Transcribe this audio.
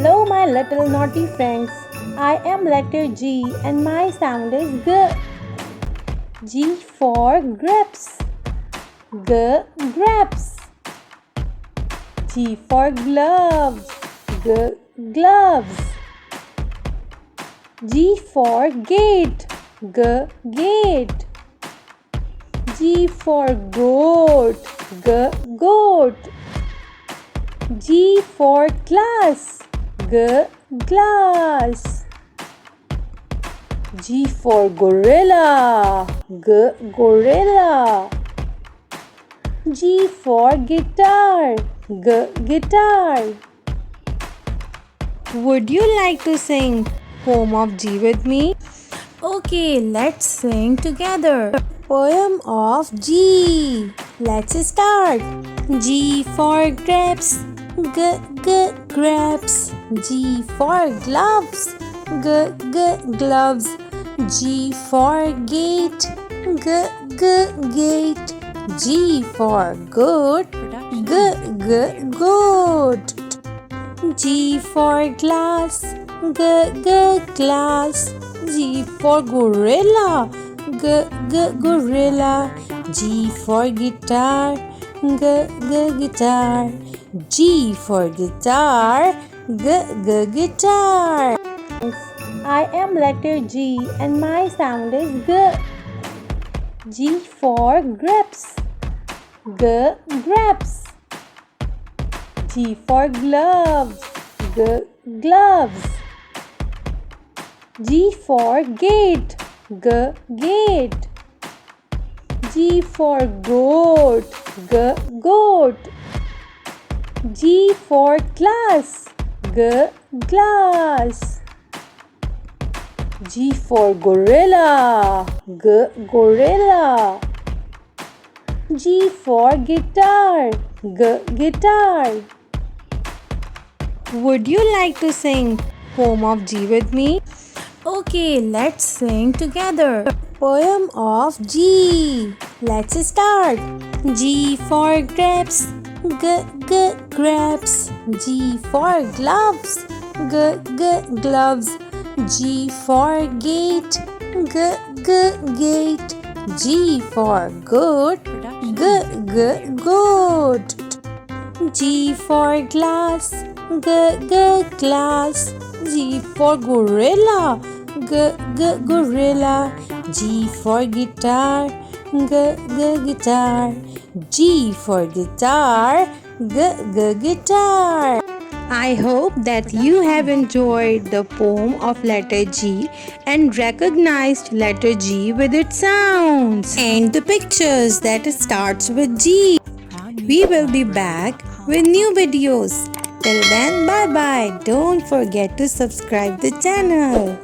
Hello, my little naughty friends. I am letter G and my sound is G. G for grapes. G, grapes. G for gloves. G, gloves. G for gate. G, gate. G for goat. G, goat. G for glass. G, glass. G for gorilla. G, gorilla. G for guitar. G, guitar. Would you like to sing Poem of G with me? Okay, let's sing together. Poem of G. Let's start. G for grapes. G, g, grapes. G for gloves. G, g, gloves. G for gate. G, g, gate. G for goat. G, g, goat. G for glass. G, g, glass. G for gorilla. G, g, gorilla. G for guitar. G, g, guitar. G for guitar. G, g, guitar. I am letter G and my sound is G. G for grapes. G, grapes. G for gloves. G, gloves. G for gate. G, gate. G for goat. G, goat. G for glass. G, glass. G for gorilla. G, gorilla. G for guitar. G, guitar. Would you like to sing Poem of G with me? Okay, let's sing together. Poem of G. Let's start. G for grapes. G, g, grapes. G for gloves. G, g, gloves. G for gate. G, g, gate. G for goat. G, g, goat. G for glass. G, g, glass. G for gorilla. G, g, gorilla. G for guitar. G, g, guitar. G for guitar. G, g, guitar. I hope that you have enjoyed the poem of letter G and recognized letter G with its sounds and the pictures that starts with G. We will be back with new videos. Till then, bye bye. Don't forget to subscribe the channel.